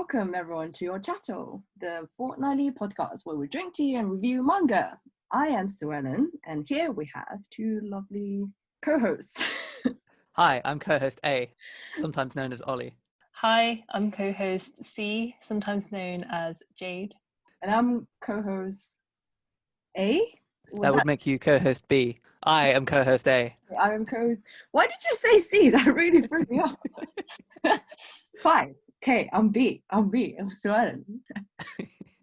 welcome everyone to OCHATO, the fortnightly podcast where we drink tea and review manga. I am Suellen, and here we have two lovely co-hosts. Hi, I'm co-host A, sometimes known as Ollie. Hi, I'm co-host C, sometimes known as Jade. And I'm co-host A? That would make you co-host B. I am co-host A. I am co-host... Why did you say C? That really threw me off. Fine. Okay, I'm B. I'm Suellen.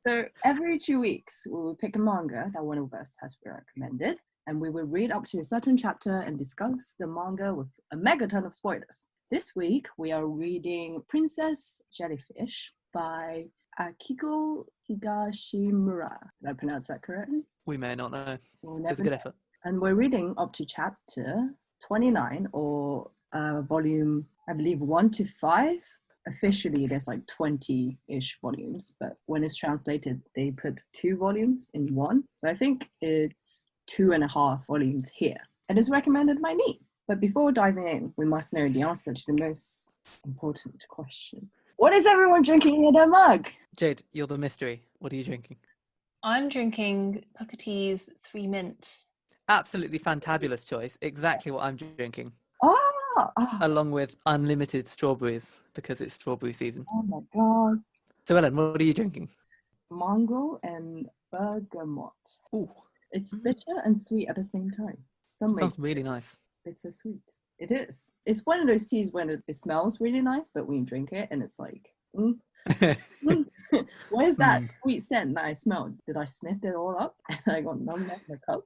So every 2 weeks, we will pick a manga that one of us has recommended, and we will read up to a certain chapter and discuss the manga with a megaton of spoilers. This week, we are reading Princess Jellyfish by Akiko Higashimura. Did I pronounce that correctly? We may not know. We'll It's a good effort. And we're reading up to chapter 29, or volume, I believe, 1 to 5. Officially, there's like 20-ish volumes, but when it's translated, they put 2 volumes in one. So I think it's 2.5 volumes here. And it's recommended by me. But before diving in, we must know the answer to the most important question. What is everyone drinking in their mug? Jade, you're the mystery. What are you drinking? I'm drinking Pucketee's 3 Mint. Absolutely fantabulous choice. Exactly what I'm drinking. Oh! Along with unlimited strawberries, because it's strawberry season. Oh my god. So Ellen, what are you drinking? Mango and bergamot. Ooh. It's bitter and sweet at the same time. Sounds really nice. It's so sweet. It is. It's one of those teas when it smells really nice, but when you drink it and it's like, where's that sweet scent that I smelled? Did I sniff it all up and I got numb off my cup?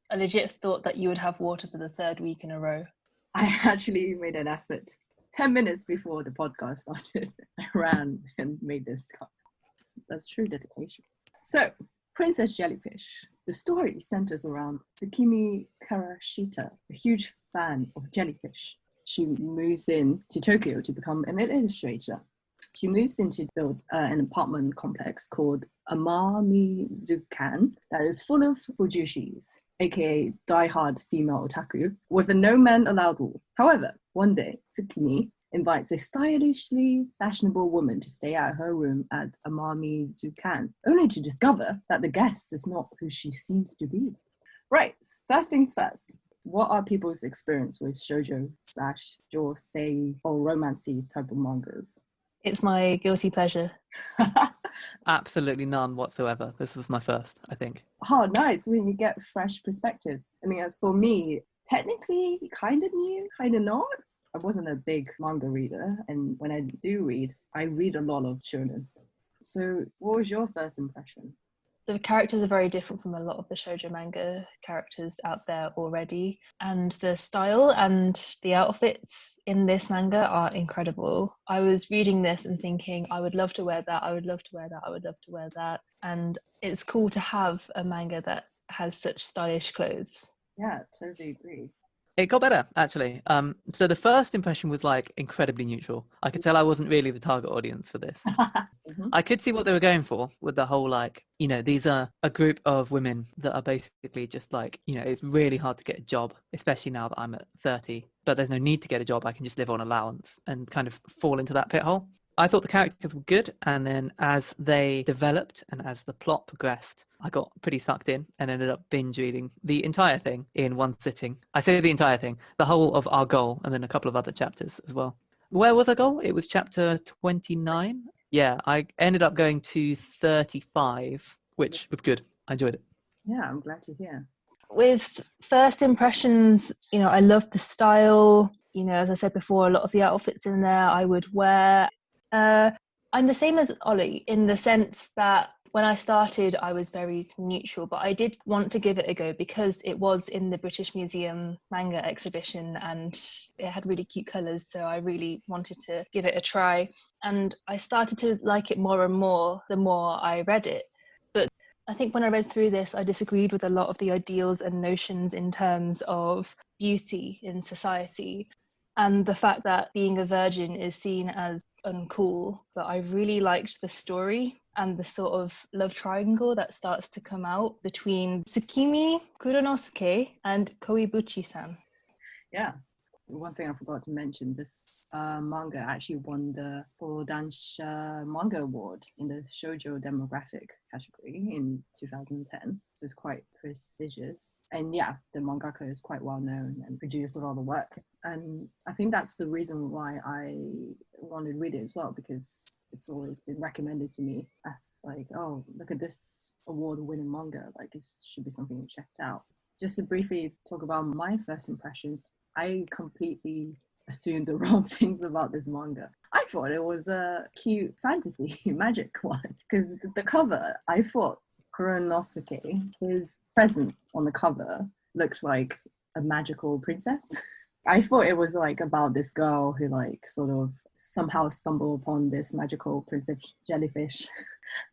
I legit thought that you would have water for the 3rd week in a row. I actually made an effort. 10 minutes before the podcast started, I ran and made this cup. That's true dedication. So, Princess Jellyfish. The story centers around Tsukimi Kurashita, a huge fan of jellyfish. She moves in to Tokyo to become an illustrator. She moves in to build an apartment complex called Amamizukan that is full of fujushis, aka die-hard female otaku, with a no men allowed rule. However, one day, Tsukimi invites a stylishly fashionable woman to stay at her room at Amamizukan, only to discover that the guest is not who she seems to be. Right, first things first. What are people's experience with shoujo/josei or romancy type of mangas? It's my guilty pleasure. Absolutely none whatsoever. This was my first, I think. Oh, nice. When you get fresh perspective. I mean, as for me, technically kind of new, kind of not. I wasn't a big manga reader, and when I do read, I read a lot of shonen. So what was your first impression? The characters are very different from a lot of the shoujo manga characters out there already, and the style and the outfits in this manga are incredible. I was reading this and thinking, I would love to wear that, I would love to wear that, I would love to wear that. And it's cool to have a manga that has such stylish clothes. Yeah, totally agree. It got better, actually. So the first impression was like incredibly neutral. I could tell I wasn't really the target audience for this. I could see what they were going for with the whole like, these are a group of women that are basically just like, it's really hard to get a job, especially now that I'm at 30, but there's no need to get a job. I can just live on allowance and kind of fall into that pit hole. I thought the characters were good, and then as they developed and as the plot progressed, I got pretty sucked in and ended up binge reading the entire thing in one sitting. I say the entire thing, the whole of Our Goal, and then a couple of other chapters as well. Where was Our Goal? It was chapter 29. Yeah, I ended up going to 35, which was good. I enjoyed it. Yeah, I'm glad to hear. With first impressions, I love the style. As I said before, a lot of the outfits in there I would wear. I'm the same as Ollie in the sense that when I started, I was very neutral, but I did want to give it a go because it was in the British Museum manga exhibition and it had really cute colours, so I really wanted to give it a try. And I started to like it more and more the more I read it. But I think when I read through this, I disagreed with a lot of the ideals and notions in terms of beauty in society. And the fact that being a virgin is seen as uncool, but I really liked the story and the sort of love triangle that starts to come out between Tsukimi Kurashita and Koibuchi-san. Yeah, One thing I forgot to mention, this manga actually won the Kodansha Manga Award in the shoujo demographic category in 2010. So it's quite prestigious. And yeah, the mangaka is quite well known and produced a lot of work. And I think that's the reason why I wanted to read it as well, because it's always been recommended to me as like, oh, look at this award-winning manga. Like, it should be something to check out. Just to briefly talk about my first impressions, I completely assumed the wrong things about this manga. I thought it was a cute fantasy magic one, because the cover, I thought Kuranosuke, his presence on the cover looked like a magical princess. I thought it was like about this girl who like sort of somehow stumbled upon this magical Princess Jellyfish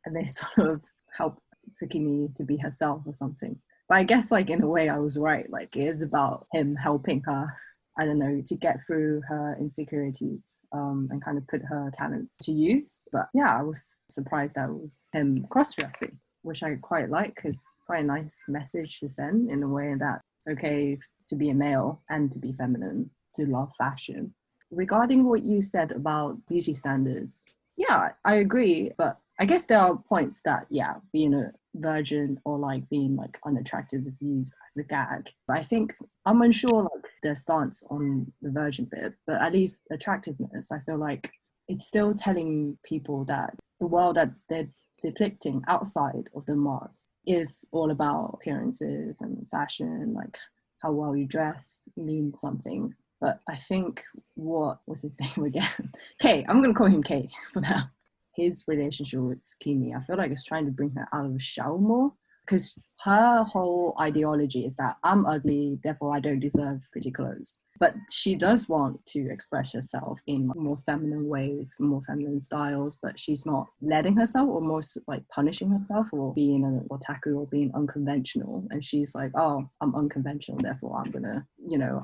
and they sort of help Tsukimi to be herself or something. But I guess like in a way I was right. Like it is about him helping her, I don't know, to get through her insecurities and kind of put her talents to use. But yeah, I was surprised that it was him cross-dressing, which I quite like, because quite a nice message to send in a way that it's okay to be a male and to be feminine, to love fashion. Regarding what you said about beauty standards, yeah, I agree. But I guess there are points that, yeah, being a virgin or like being like unattractive is used as a gag. But I think I'm unsure like their stance on the virgin bit, but at least attractiveness, I feel like it's still telling people that the world that they're depicting outside of the mask is all about appearances and fashion, like how well you dress means something. But I think what was his name again? K. I'm gonna call him K for now. His relationship with Tsukimi, I feel like it's trying to bring her out of the shell more, because her whole ideology is that I'm ugly, therefore I don't deserve pretty clothes. But she does want to express herself in more feminine ways, more feminine styles, but she's not letting herself, or more like punishing herself or being an otaku or being unconventional. And she's like, oh, I'm unconventional, therefore I'm gonna,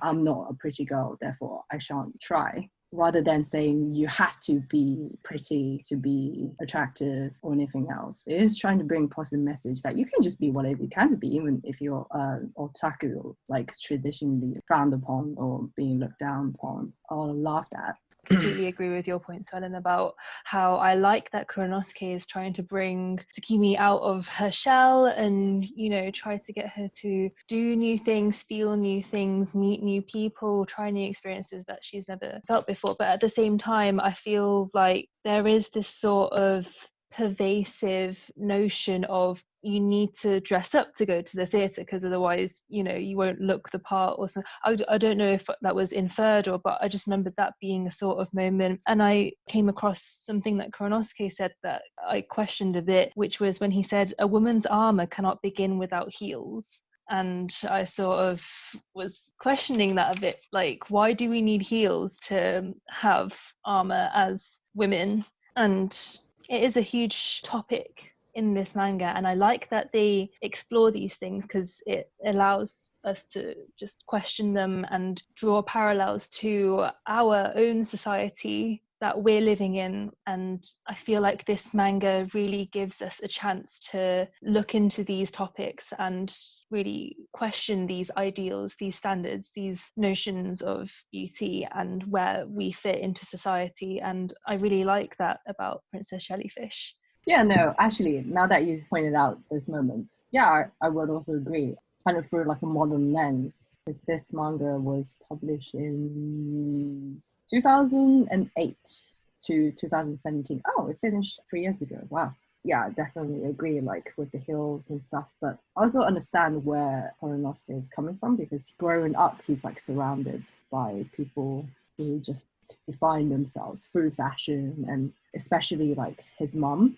I'm not a pretty girl, therefore I shan't try. Rather than saying you have to be pretty to be attractive or anything else. It is trying to bring a positive message that you can just be whatever you can be, even if you're otaku, like traditionally frowned upon or being looked down upon or laughed at. Completely agree with your point, Suellen, about how I like that Kuranosuke is trying to bring Tsukimi out of her shell and, try to get her to do new things, feel new things, meet new people, try new experiences that she's never felt before. But at the same time, I feel like there is this sort of pervasive notion of you need to dress up to go to the theatre, because otherwise you won't look the part or something. I don't know if that was inferred but I just remembered that being a sort of moment. And I came across something that Kuranosuke said that I questioned a bit, which was when he said a woman's armor cannot begin without heels. And I sort of was questioning that a bit, like, why do we need heels to have armor as women? And it is a huge topic in this manga, and I like that they explore these things because it allows us to just question them and draw parallels to our own society that we're living in. And I feel like this manga really gives us a chance to look into these topics and really question these ideals, these standards, these notions of beauty and where we fit into society. And I really like that about Princess Jellyfish. Yeah, no, actually, now that you pointed out those moments, yeah, I would also agree. Kind of through like a modern lens, because this manga was published in 2008 to 2017. Oh, it finished 3 years ago. Wow. Yeah, I definitely agree, like with the heels and stuff. But I also understand where Kuranosuke is coming from, because growing up, he's like surrounded by people who just define themselves through fashion, and especially like his mom.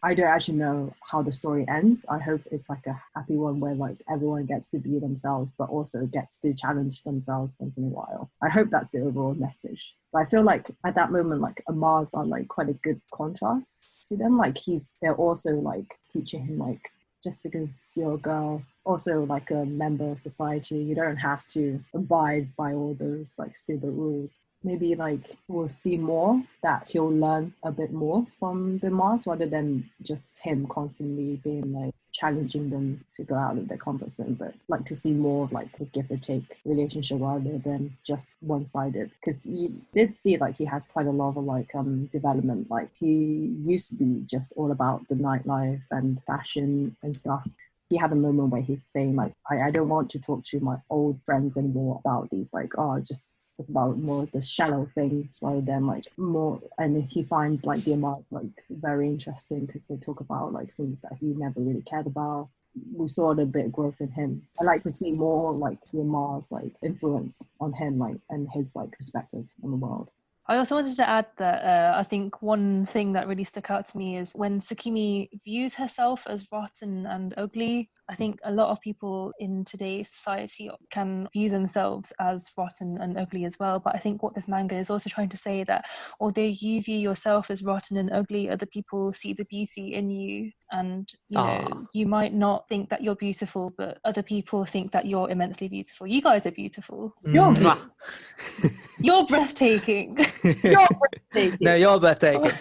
I don't actually know how the story ends. I hope it's like a happy one where like everyone gets to be themselves, but also gets to challenge themselves once in a while. I hope that's the overall message. But I feel like at that moment, like Amars are like quite a good contrast to them. Like they're also like teaching him like, just because you're a girl, also like a member of society, you don't have to abide by all those like stupid rules. maybe like we'll see more, that he'll learn a bit more from the Mars rather than just him constantly being like challenging them to go out of their comfort zone, but like to see more of like a give or take relationship rather than just one-sided, because you did see like he has quite a lot of like development. Like he used to be just all about the nightlife and fashion and stuff. He had a moment where he's saying like, I don't want to talk to my old friends anymore about these like, just it's about more the shallow things rather than like more. And he finds like the amount like very interesting because they talk about like things that he never really cared about. We saw a bit of growth in him. I like to see more like Yamar's like influence on him, like, and his like perspective on the world. I also wanted to add that I think one thing that really stuck out to me is when Tsukimi views herself as rotten and ugly. I think a lot of people in today's society can view themselves as rotten and ugly as well. But I think what this manga is also trying to say that although you view yourself as rotten and ugly, other people see the beauty in you. And, you know, you might not think that you're beautiful, but other people think that you're immensely beautiful. You guys are beautiful. You're You're breathtaking. You're breathtaking. No, you're breathtaking.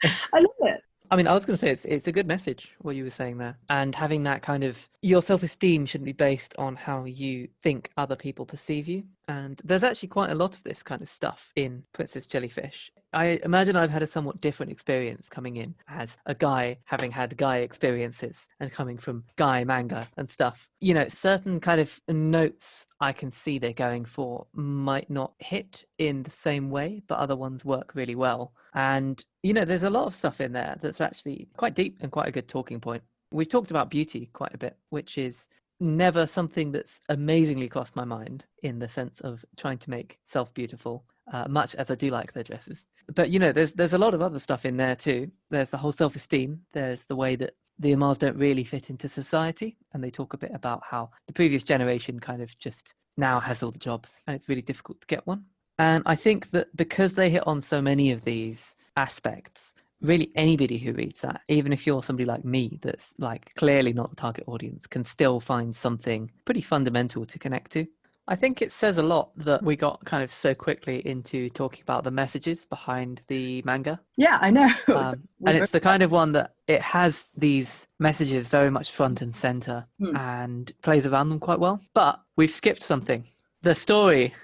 I love it. I mean, I was going to say it's a good message, what you were saying there. And having that kind of, your self-esteem shouldn't be based on how you think other people perceive you. And there's actually quite a lot of this kind of stuff in Princess Jellyfish. I imagine I've had a somewhat different experience coming in as a guy, having had guy experiences and coming from guy manga and stuff. You know, certain kind of notes I can see they're going for might not hit in the same way, but other ones work really well. And, you know, there's a lot of stuff in there that's actually quite deep and quite a good talking point. We've talked about beauty quite a bit, which is never something that's amazingly crossed my mind in the sense of trying to make self beautiful, much as I do like their dresses. But, you know, there's a lot of other stuff in there too. There's the whole self-esteem. There's the way that the Amars don't really fit into society. And they talk a bit about how the previous generation kind of just now has all the jobs and it's really difficult to get one. And I think that because they hit on so many of these aspects, really anybody who reads that, even if you're somebody like me that's like clearly not the target audience, can still find something pretty fundamental to connect to. I think it says a lot that we got kind of so quickly into talking about the messages behind the manga. Yeah, I know. And it's the kind of one that it has these messages very much front and center and plays around them quite well. But we've skipped something. The story.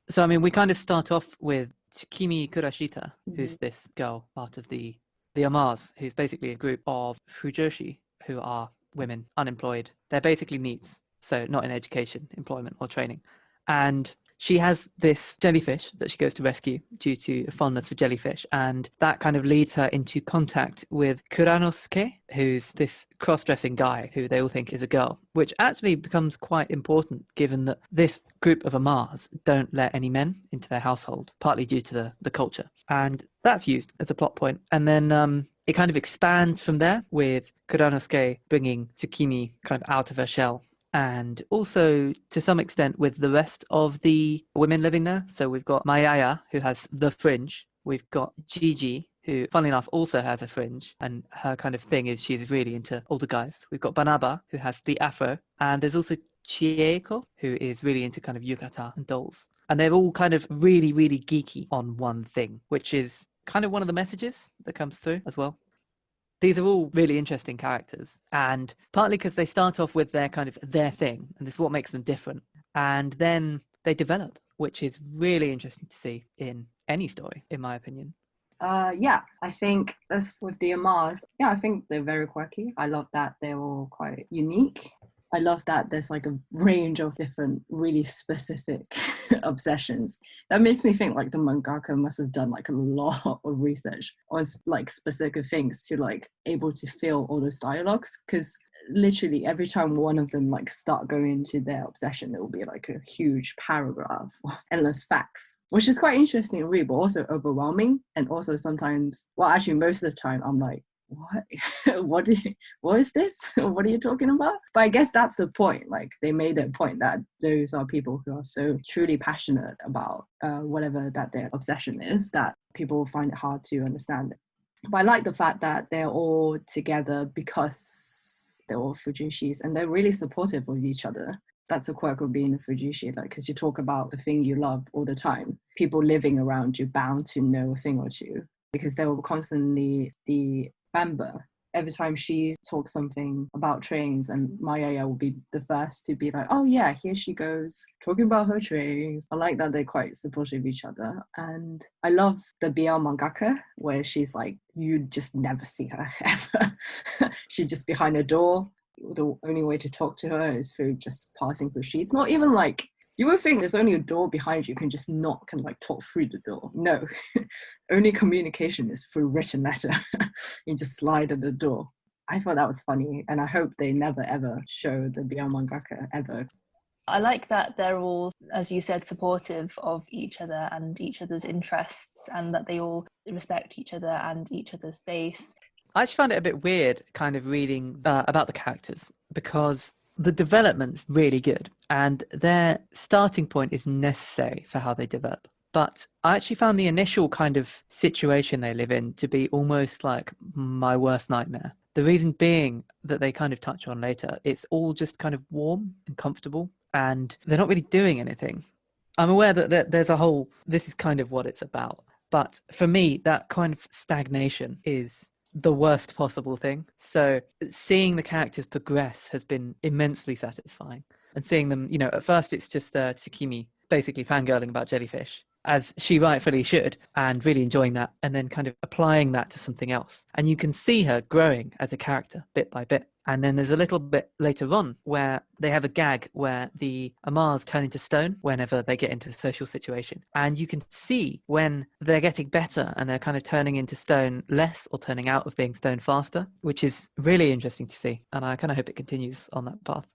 So, I mean, we kind of start off with Tsukimi Kurashita, who's this girl, part of the Amars, who's basically a group of fujoshi, who are women, unemployed. They're basically neets, so not in education, employment or training. And she has this jellyfish that she goes to rescue due to a fondness for jellyfish. And that kind of leads her into contact with Kuranosuke, who's this cross-dressing guy who they all think is a girl, which actually becomes quite important given that this group of Amars don't let any men into their household, partly due to the culture. And that's used as a plot point. And then it kind of expands from there with Kuranosuke bringing Tsukimi kind of out of her shell. And also, to some extent, with the rest of the women living there. So we've got Mayaya, who has the fringe. We've got Gigi, who, funnily enough, also has a fringe. And her kind of thing is she's really into older guys. We've got Banaba, who has the afro. And there's also Chieko, who is really into kind of yukata and dolls. And they're all kind of really, really geeky on one thing, which is kind of one of the messages that comes through as well. These are all really interesting characters, and partly because they start off with their kind of their thing, and this is what makes them different. And then they develop, which is really interesting to see in any story, in my opinion. Yeah, I think as with the Amars, I think they're very quirky. I love that they're all quite unique. I love that there's like a range of different really specific obsessions. That makes me think like the mangaka must have done like a lot of research on like specific things to like able to fill all those dialogues, because literally every time one of them like start going into their obsession, it will be like a huge paragraph of endless facts, which is quite interesting to read, but also overwhelming. And also sometimes, well, actually most of the time I'm like, what is this? What are you talking about? But I guess that's the point. Like they made that point that those are people who are so truly passionate about whatever that their obsession is, that people find it hard to understand it. But I like the fact that they're all together because they're all fujoshis and they're really supportive of each other. That's the quirk of being a Fujishi, like, because you talk about the thing you love all the time. People living around you bound to know a thing or two, because they will constantly the member. Every time she talks something about trains, and Mayaya will be the first to be like, oh yeah, here she goes, talking about her trains. I like that they're quite supportive of each other. And I love the BL mangaka, where she's like, you just never see her ever. She's just behind a door. The only way to talk to her is through just passing through sheets. Not even like, you would think there's only a door behind you, can just knock and like talk through the door. No, only communication is through written letter. You just slide at the door. I thought that was funny, and I hope they never ever show the BL mangaka ever. I like that they're all, as you said, supportive of each other and each other's interests, and that they all respect each other and each other's space. I actually found it a bit weird kind of reading about the characters, because the development's really good and their starting point is necessary for how they develop. But I actually found the initial kind of situation they live in to be almost like my worst nightmare. The reason being that they kind of touch on later, it's all just kind of warm and comfortable and they're not really doing anything. I'm aware that there's a whole, this is kind of what it's about. But for me, that kind of stagnation is the worst possible thing. So seeing the characters progress has been immensely satisfying. And seeing them, you know, at first it's just Tsukimi basically fangirling about jellyfish, as she rightfully should, and really enjoying that, and then kind of applying that to something else. And you can see her growing as a character bit by bit. And then there's a little bit later on where they have a gag where the Amars turn into stone whenever they get into a social situation. And you can see when they're getting better and they're kind of turning into stone less or turning out of being stone faster, which is really interesting to see. And I kind of hope it continues on that path.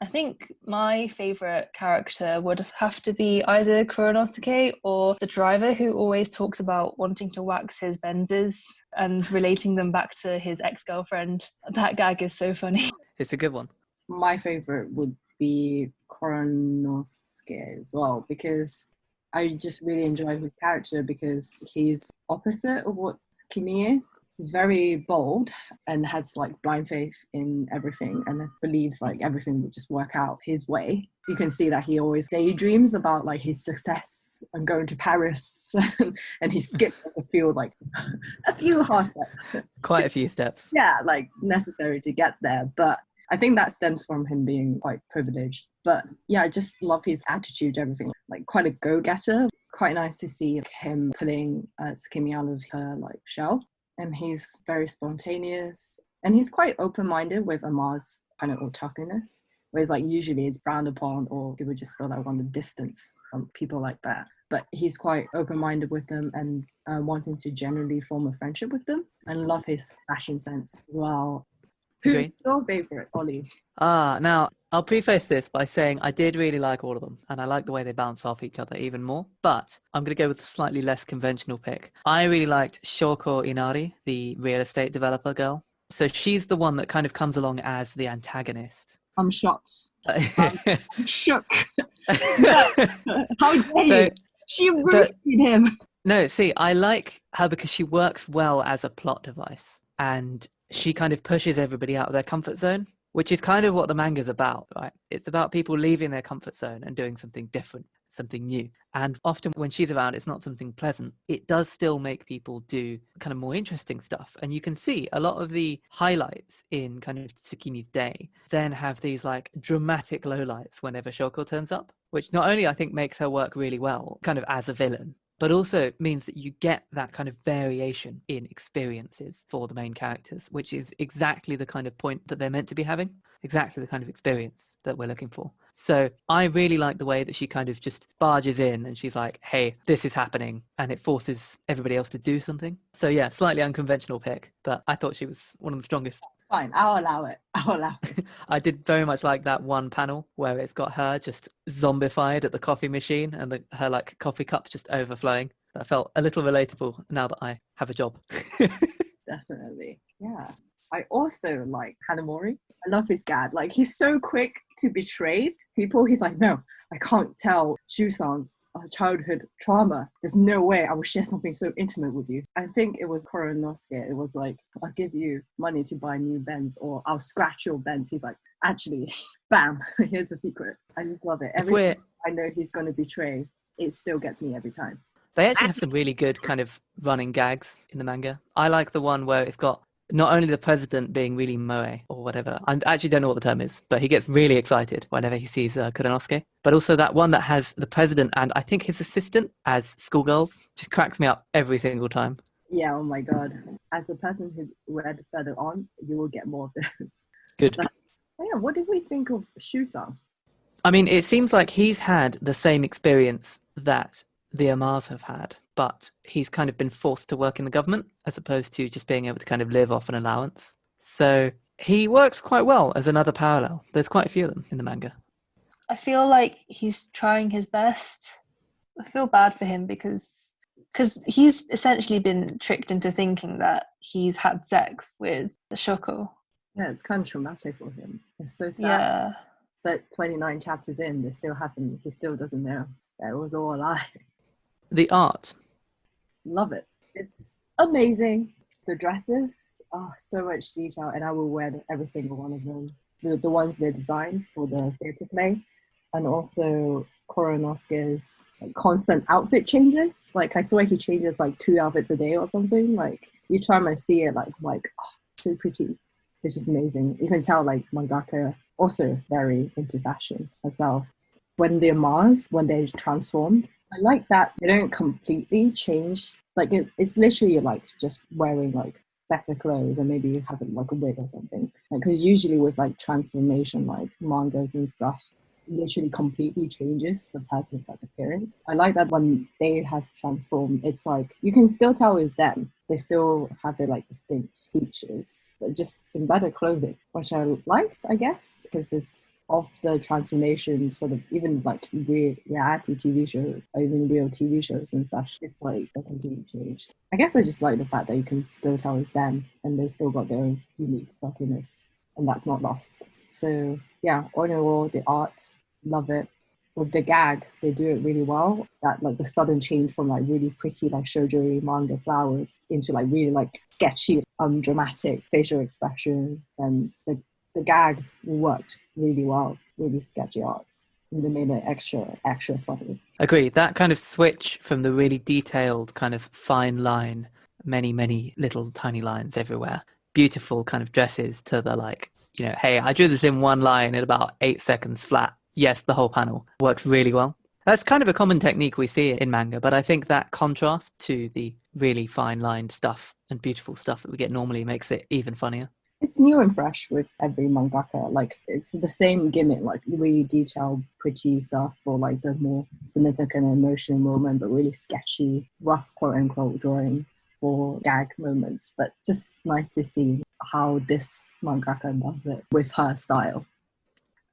I think my favourite character would have to be either Kuranosuke or the driver who always talks about wanting to wax his Benzes and relating them back to his ex-girlfriend. That gag is so funny. It's a good one. My favourite would be Kuranosuke as well, because I just really enjoy his character because he's opposite of what Kimi is. He's very bold and has like blind faith in everything and believes like everything will just work out his way. You can see that he always daydreams about like his success and going to Paris and he skips a few hard steps. Quite a few steps. Yeah, like necessary to get there. But I think that stems from him being quite privileged. But yeah, I just love his attitude, everything. Like quite a go-getter. Quite nice to see him pulling Tsukimi out of her like shell. And he's very spontaneous. And he's quite open-minded with Amar's kind of otakuness. Whereas like usually it's frowned upon or people just feel like want to distance from people like that. But he's quite open-minded with them and wanting to generally form a friendship with them. And love his fashion sense as well. Who's your favourite, Ollie? Now, I'll preface this by saying I did really like all of them, and I like the way they bounce off each other even more, but I'm going to go with a slightly less conventional pick. I really liked Shoko Inari, the real estate developer girl. So she's the one that kind of comes along as the antagonist. I'm shocked. I'm shook. How dare you? She roasted him. No, see, I like her because she works well as a plot device, and she kind of pushes everybody out of their comfort zone, which is kind of what the manga's about, right? It's about people leaving their comfort zone and doing something different, something new. And often when she's around, it's not something pleasant. It does still make people do kind of more interesting stuff. And you can see a lot of the highlights in kind of Tsukimi's day then have these like dramatic lowlights whenever Shoko turns up, which not only I think makes her work really well, kind of as a villain, but also means that you get that kind of variation in experiences for the main characters, which is exactly the kind of point that they're meant to be having, exactly the kind of experience that we're looking for. So I really like the way that she kind of just barges in and she's like, hey, this is happening, and it forces everybody else to do something. So yeah, slightly unconventional pick, but I thought she was one of the strongest. Fine, I'll allow it. I did very much like that one panel where it's got her just zombified at the coffee machine and her like coffee cups just overflowing. That felt a little relatable now that I have a job. Definitely. Yeah. I also like Hanamori. I love his dad. Like, he's so quick to betray people. He's like, no, I can't tell Shu-san's childhood trauma. There's no way I will share something so intimate with you. I think it was Kuranosuke. It was like, I'll give you money to buy new Benz, or I'll scratch your Benz. He's like, actually, bam, here's a secret. I just love it. Every time I know he's going to betray, it still gets me every time. They actually have some really good kind of running gags in the manga. I like the one where it's got not only the president being really moe or whatever, I actually don't know what the term is, but he gets really excited whenever he sees Kuranosuke. But also that one that has the president and I think his assistant as schoolgirls just cracks me up every single time. Yeah, oh my god. As a person who read further on, you will get more of this. Good. But, yeah, what did we think of Shusa? I mean, it seems like he's had the same experience that the Amars have had, but he's kind of been forced to work in the government as opposed to just being able to kind of live off an allowance. So he works quite well as another parallel. There's quite a few of them in the manga. I feel like he's trying his best. I feel bad for him because he's essentially been tricked into thinking that he's had sex with the Shoko. Yeah, it's kind of traumatic for him. It's so sad. Yeah. But 29 chapters in, this still happened. He still doesn't know that it was all a lie. The art. Love it. It's amazing. The dresses, so much detail, and I will wear every single one of them. The ones they designed for the theatre play, and also Kuranosuke's constant outfit changes. Like I swear he changes like 2 outfits a day or something. Like each time I see it, so pretty. It's just amazing. You can tell like mangaka also very into fashion herself. When they're Mars, when they transformed, I like that they don't completely change. Like it's literally like just wearing like better clothes and maybe having like a wig or something. Like because usually with like transformation, like mangas and stuff, literally completely changes the person's like appearance. I like that when they have transformed, it's like you can still tell it's them. They still have their like distinct features, but just in better clothing, which I liked, I guess, because it's of the transformation sort of even like reality TV shows, or even real TV shows and such. It's like they completely changed. I guess I just like the fact that you can still tell it's them and they still got their own unique quirkiness, and that's not lost. So yeah, all in all, the art, love it. With the gags, they do it really well. That like the sudden change from like really pretty like shoujo manga flowers into like really like sketchy, dramatic facial expressions, and the gag worked really well. Really sketchy arts, and they made it extra funny. Agree. That kind of switch from the really detailed kind of fine line, many little tiny lines everywhere, beautiful kind of dresses, to the like, you know, hey, I drew this in one line in about 8 seconds flat. Yes, the whole panel works really well. That's kind of a common technique we see in manga, but I think that contrast to the really fine-lined stuff and beautiful stuff that we get normally makes it even funnier. It's new and fresh with every mangaka. Like, it's the same gimmick, like really detailed, pretty stuff for like the more significant emotional moment, but really sketchy, rough quote-unquote drawings for gag moments. But just nice to see how this mangaka does it with her style.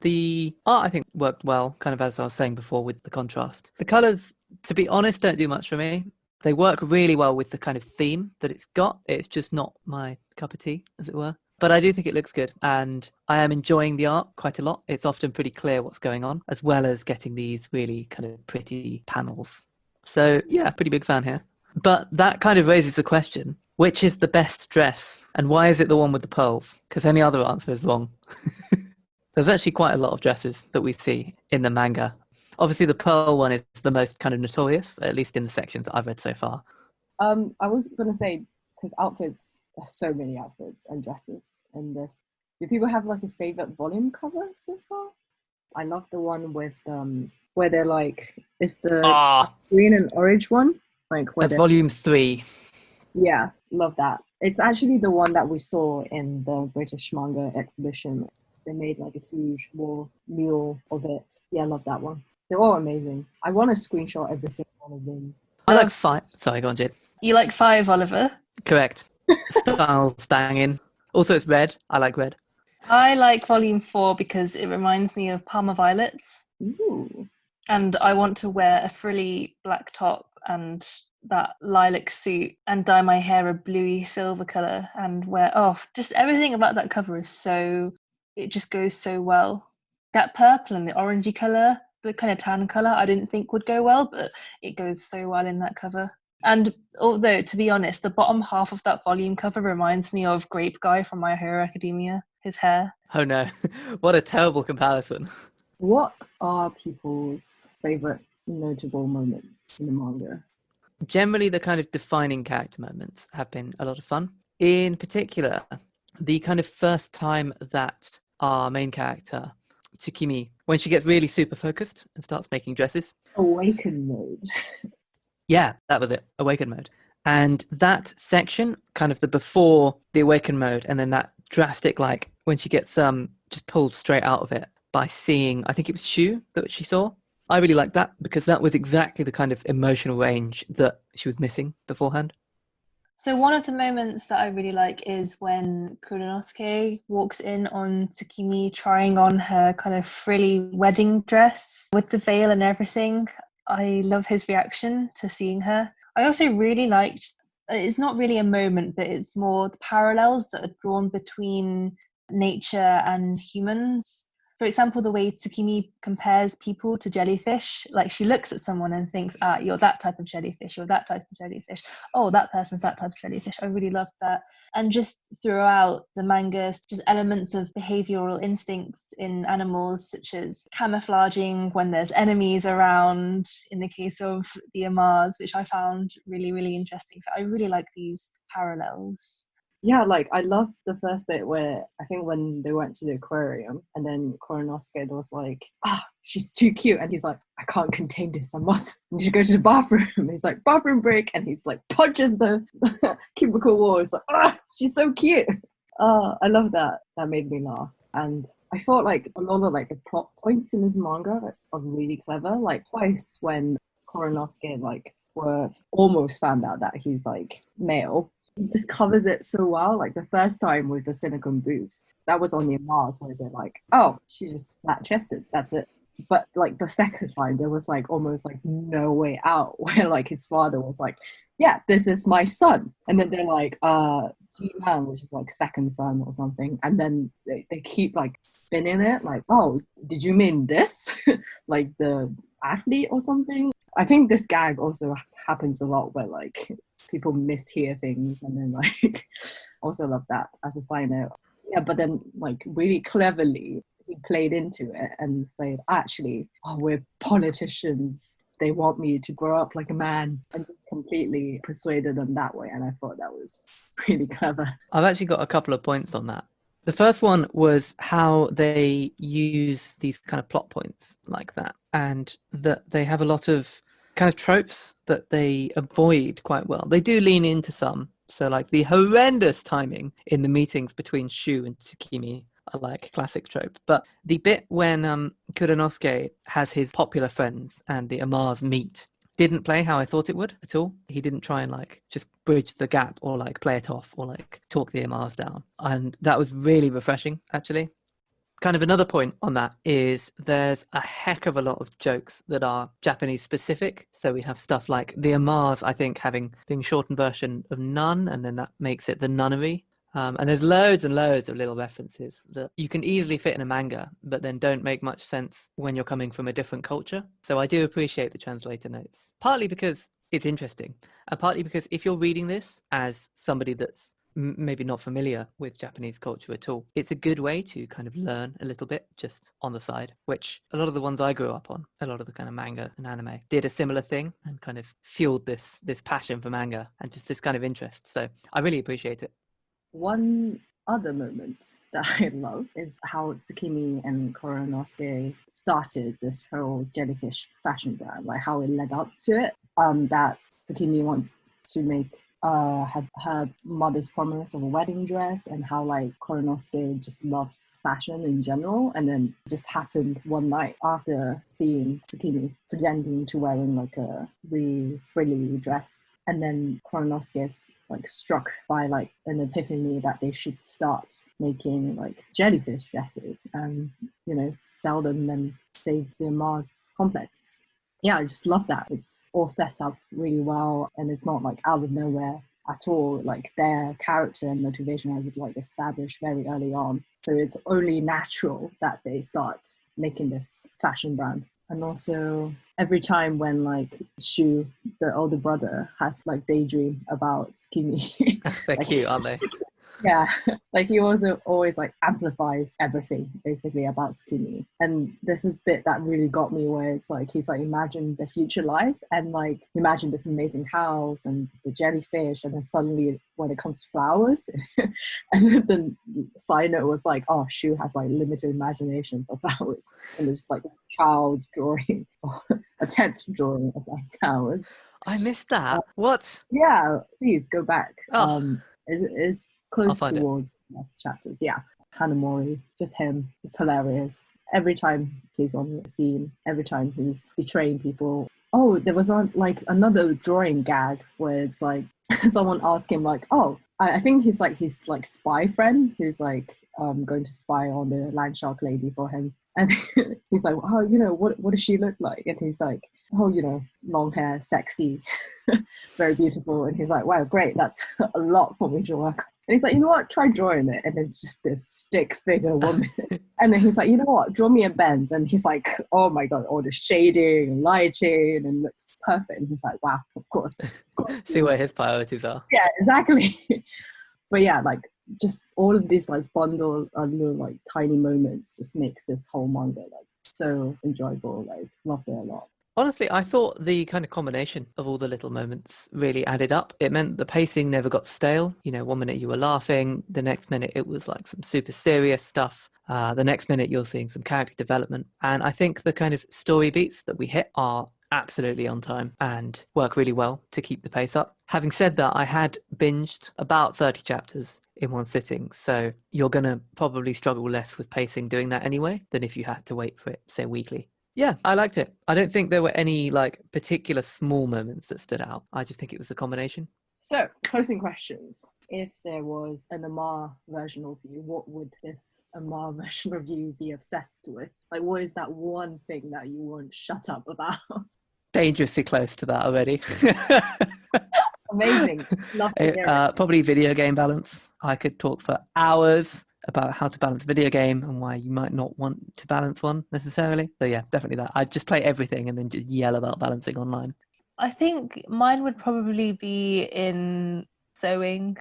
The art, I think, worked well, kind of as I was saying before, with the contrast. The colours, to be honest, don't do much for me. They work really well with the kind of theme that it's got. It's just not my cup of tea, as it were. But I do think it looks good, and I am enjoying the art quite a lot. It's often pretty clear what's going on, as well as getting these really kind of pretty panels. So, yeah, pretty big fan here. But that kind of raises the question, which is the best dress? And why is it the one with the pearls? Because any other answer is wrong. There's actually quite a lot of dresses that we see in the manga. Obviously, the pearl one is the most kind of notorious, at least in the sections that I've read so far. I was going to say, because outfits, there's so many outfits and dresses in this. Do people have like a favorite volume cover so far? I love the one with where they're like, it's the green and orange one. Like where that's volume 3. Yeah, love that. It's actually the one that we saw in the British manga exhibition. They made like a huge war mural of it. Yeah, I love that one. They're all amazing. I want to screenshot every single one of them. I like 5. Sorry, go on, Jade. You like 5, Oliver? Correct. Styles banging. Also, it's red. I like red. I like volume 4 because it reminds me of Parma Violets. Ooh. And I want to wear a frilly black top and that lilac suit and dye my hair a bluey silver colour and wear, just everything about that cover is so... It just goes so well. That purple and the orangey colour, the kind of tan colour, I didn't think would go well, but it goes so well in that cover. And although, to be honest, the bottom half of that volume cover reminds me of Grape Guy from My Hero Academia. his hair. Oh no, what a terrible comparison. What are people's favorite notable moments in the manga? Generally, the kind of defining character moments have been a lot of fun. In particular, the kind of first time that our main character, Tsukimi, when she gets really super focused and starts making dresses. Awaken mode. Yeah, that was it. Awaken mode. And that section, kind of the before the awaken mode, and then that drastic, like when she gets just pulled straight out of it by seeing, I think it was Shu that she saw. I really liked that because that was exactly the kind of emotional range that she was missing beforehand. So one of the moments that I really like is when Kuranosuke walks in on Tsukimi trying on her kind of frilly wedding dress with the veil and everything. I love his reaction to seeing her. I also really liked, it's not really a moment, but it's more the parallels that are drawn between nature and humans. For example, the way Tsukimi compares people to jellyfish, like she looks at someone and thinks, you're that type of jellyfish, you're that type of jellyfish. Oh, that person's that type of jellyfish. I really love that. And just throughout the manga, just elements of behavioral instincts in animals, such as camouflaging when there's enemies around, in the case of the Amars, which I found really, really interesting. So I really like these parallels. Yeah, like I love the first bit where I think when they went to the aquarium and then Kuranosuke was like, she's too cute, and he's like, I can't contain this, I must. And she goes to the bathroom. He's like, bathroom break, and he's like punches the cubicle wall. It's like, she's so cute. I love that. That made me laugh. And I thought like a lot of like the plot points in this manga are really clever. Like twice when Kuranosuke like were almost found out that he's like male. He just covers it so well. Like the first time with the silicone boobs, that was on the Mars where they're like, oh, she's just flat chested, that's it. But like the second time, there was like almost like no way out, where like his father was like, yeah, this is my son. And then they're like, G-Man, which is like second son or something. And then they keep like spinning it like, oh, did you mean this? Like the athlete or something? I think this gag also happens a lot where like people mishear things, and then like also love that as a side note. Yeah, but then like really cleverly he played into it and said, actually, we're politicians. They want me to grow up like a man, and just completely persuaded them that way. And I thought that was really clever. I've actually got a couple of points on that. The first one was how they use these kind of plot points like that, and that they have a lot of kind of tropes that they avoid quite well. They do lean into some. So like the horrendous timing in the meetings between Shu and Tsukimi are like classic trope. But the bit when Kuranosuke has his popular friends and the Amars meet didn't play how I thought it would at all. He didn't try and like just bridge the gap or like play it off or like talk the Amars down. And that was really refreshing, actually. Kind of another point on that is there's a heck of a lot of jokes that are Japanese specific. So we have stuff like the Amars, I think, being shortened version of nun, and then that makes it the nunnery. And there's loads and loads of little references that you can easily fit in a manga, but then don't make much sense when you're coming from a different culture. So I do appreciate the translator notes, partly because it's interesting, and partly because if you're reading this as somebody that's maybe not familiar with Japanese culture at all, it's a good way to kind of learn a little bit just on the side, which a lot of the ones I grew up on, a lot of the kind of manga and anime did a similar thing and kind of fueled this passion for manga and just this kind of interest. So I really appreciate it. One other moment that I love is how Tsukimi and Kuranosuke started this whole jellyfish fashion brand, like how it led up to it. That Tsukimi wants to make her mother's promise of a wedding dress, and how like Kuranosuke just loves fashion in general. And then it just happened one night after seeing Tsukimi pretending to wearing like a really frilly dress, and then Kuranosuke's like struck by like an epiphany that they should start making like jellyfish dresses and, you know, sell them and save the Mars complex. Yeah, I just love that. It's all set up really well, and it's not like out of nowhere at all. Like their character and motivation I would like established very early on. So it's only natural that they start making this fashion brand. And also every time when like Shu, the older brother, has like daydream about Tsukimi. They're like, cute, aren't they? Yeah, like he also always like amplifies everything basically about Tsukimi. And this is bit that really got me, where it's like he's like imagine the future life and like imagine this amazing house and the jellyfish, and then suddenly when it comes to flowers and then the side note was like, oh, Shu has like limited imagination for flowers, and there's just like a child drawing or attempt drawing of like flowers. I missed that. What? Yeah, please go back. Oh, It's I'll close find it. towards the last chapters. Yeah, Hanamori, just him. It's hilarious. Every time he's on the scene, every time he's betraying people. Oh, there was like another drawing gag where it's like someone asked him like, oh, I think he's like his like spy friend who's like going to spy on the land shark lady for him. And he's like, oh, you know, what does she look like? And he's like, oh, you know, long hair, sexy, very beautiful. And he's like, wow, great, that's a lot for me to work on. And he's like, you know what, try drawing it. And it's just this stick figure woman. And then he's like, you know what, draw me a Benz. And he's like, oh my God, all the shading and lighting and looks perfect. And he's like, wow, of course. See where his priorities are. Yeah, exactly. But yeah, like just all of these like bundle of little like tiny moments just makes this whole manga like so enjoyable. Like loved it a lot. Honestly, I thought the kind of combination of all the little moments really added up. It meant the pacing never got stale. You know, one minute you were laughing, the next minute it was like some super serious stuff. The next minute you're seeing some character development. And I think the kind of story beats that we hit are absolutely on time and work really well to keep the pace up. Having said that, I had binged about 30 chapters in one sitting, so you're going to probably struggle less with pacing doing that anyway than if you had to wait for it, say, weekly. Yeah, I liked it. I don't think there were any like particular small moments that stood out. I just think it was a combination. So, closing questions. If there was an Amar version of you, what would this Amar version of you be obsessed with? Like, what is that one thing that you won't shut up about? Dangerously close to that already. Amazing. Love to hear it. Probably video game balance. I could talk for hours about how to balance a video game and why you might not want to balance one necessarily. So yeah, definitely that. I'd just play everything and then just yell about balancing online. I think mine would probably be in sewing.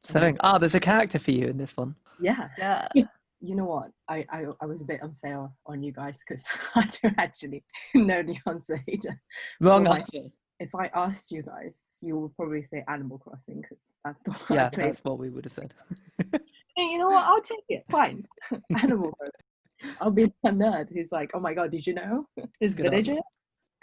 Sewing. There's a character for you in this one. Yeah. Yeah. You know what? I was a bit unfair on you guys because I don't actually know the answer either. Wrong answer. If I asked you guys, you would probably say Animal Crossing because that's the one I played. That's what we would have said. Hey, you know what? I'll take it. Fine. Animal Crossing. I'll be a nerd who's like, oh my God, did you know? This villager.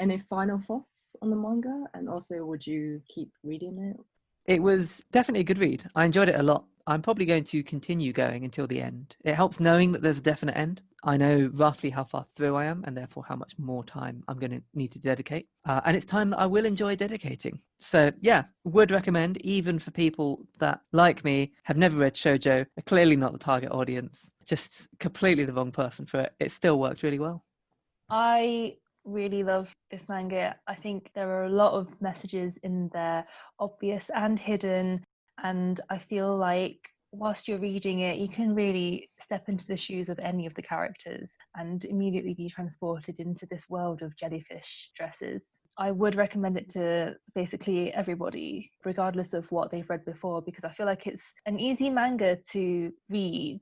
Any final thoughts on the manga? And also, would you keep reading it? It was definitely a good read. I enjoyed it a lot. I'm probably going to continue going until the end. It helps knowing that there's a definite end. I know roughly how far through I am and therefore how much more time I'm going to need to dedicate. And it's time that I will enjoy dedicating. So yeah, would recommend, even for people that, like me, have never read shoujo, are clearly not the target audience, just completely the wrong person for it. It still worked really well. I really love this manga. I think there are a lot of messages in there, obvious and hidden, and I feel like whilst you're reading it, you can really step into the shoes of any of the characters and immediately be transported into this world of jellyfish dresses. I would recommend it to basically everybody, regardless of what they've read before, because I feel like it's an easy manga to read.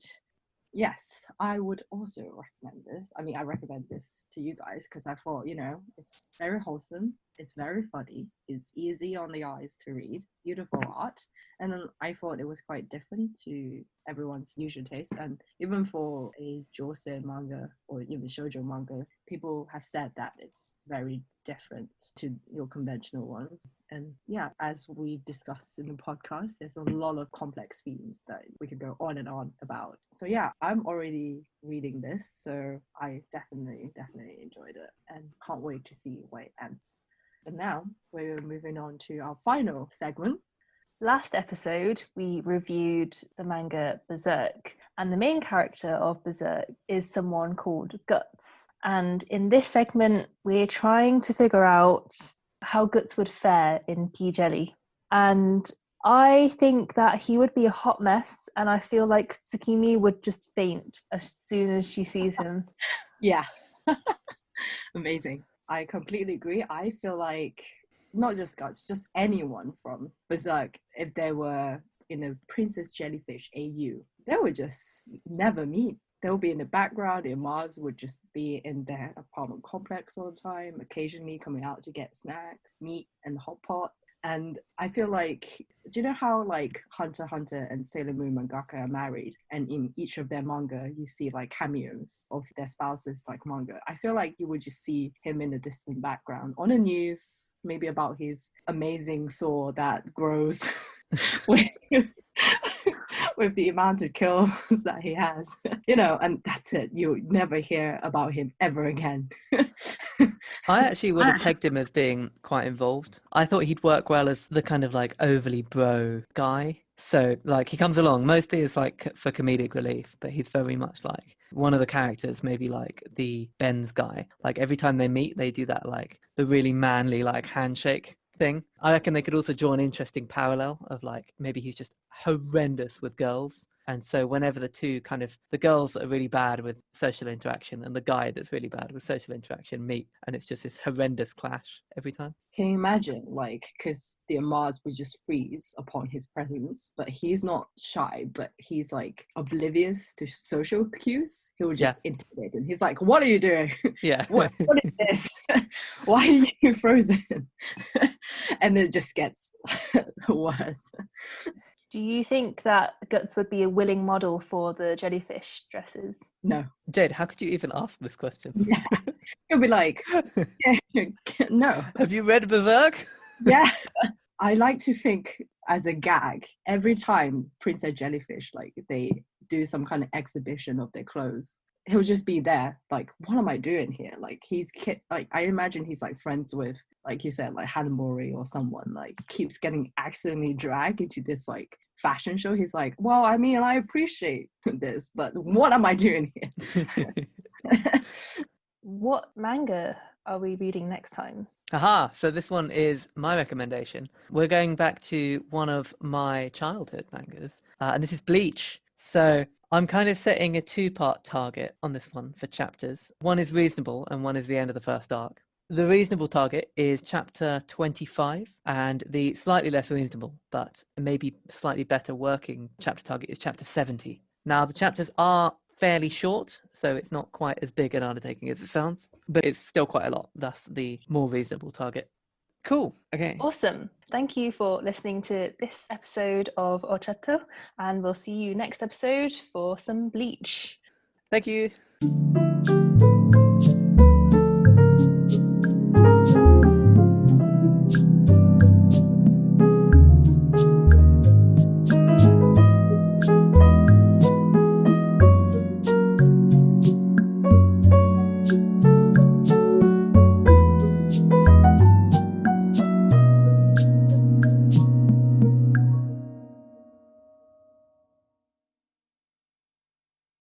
Yes, I would also recommend this. I mean, I recommend this to you guys because I thought, you know, it's very wholesome, it's very funny, it's easy on the eyes to read, beautiful art. And then I thought it was quite different to everyone's usual taste. And even for a josei manga or even shoujo manga, people have said that it's very different to your conventional ones. And yeah, as we discussed in the podcast, there's a lot of complex themes that we could go on and on about. So yeah, I'm already reading this, so I definitely enjoyed it and can't wait to see where it ends. And now we're moving on to our final segment. Last episode, we reviewed the manga Berserk, and the main character of Berserk is someone called Guts. And in this segment, we're trying to figure out how Guts would fare in Pea Jelly. And I think that he would be a hot mess, and I feel like Tsukimi would just faint as soon as she sees him. Yeah. Amazing. I completely agree. I feel like not just Guts, just anyone from Berserk, if they were in the Princess Jellyfish AU, they would just never meet. They'll be in the background, and Mars would just be in their apartment complex all the time, occasionally coming out to get snacks, meat, and hot pot. And I feel like, do you know how like Hunter x Hunter and Sailor Moon mangaka are married, and in each of their manga you see like cameos of their spouses like manga? I feel like you would just see him in the distant background on the news, maybe about his amazing sword that grows with, with the amount of kills that he has, you know, and that's it. You never hear about him ever again. I actually would have pegged him as being quite involved. I thought he'd work well as the kind of like overly bro guy. So like he comes along mostly as like for comedic relief, but he's very much like one of the characters, maybe like the Ben's guy. Like every time they meet, they do that like the really manly like handshake thing. I reckon they could also draw an interesting parallel of like maybe he's just horrendous with girls. And so whenever the girls that are really bad with social interaction and the guy that's really bad with social interaction meet, and it's just this horrendous clash every time. Can you imagine, like, because the Mars would just freeze upon his presence, but he's not shy, but he's like oblivious to social cues. He will just intimidate him. He's like, "What are you doing? Yeah. what is this? Why are you frozen?" And it just gets worse. Do you think that Guts would be a willing model for the jellyfish dresses? No. Jade, how could you even ask this question? Yeah. He'll be like, no. Have you read Berserk? Yeah. I like to think as a gag, every time Princess Jellyfish, like they do some kind of exhibition of their clothes, he'll just be there like, what am I doing here? Like like I imagine he's like friends with, like you said, like Hanamori or someone, like keeps getting accidentally dragged into this like fashion show. He's like, well, I mean, I appreciate this, but what am I doing here? What manga are we reading next time? Aha, so this one is my recommendation. We're going back to one of my childhood mangas, and this is Bleach. So I'm kind of setting a two-part target on this one for chapters. One is reasonable and one is the end of the first arc. The reasonable target is chapter 25, and the slightly less reasonable, but maybe slightly better working chapter target is chapter 70. Now, the chapters are fairly short, so it's not quite as big an undertaking as it sounds, but it's still quite a lot, thus the more reasonable target. Cool. Okay. Awesome. Thank you for listening to this episode of OCHATO, and we'll see you next episode for some Bleach. Thank you.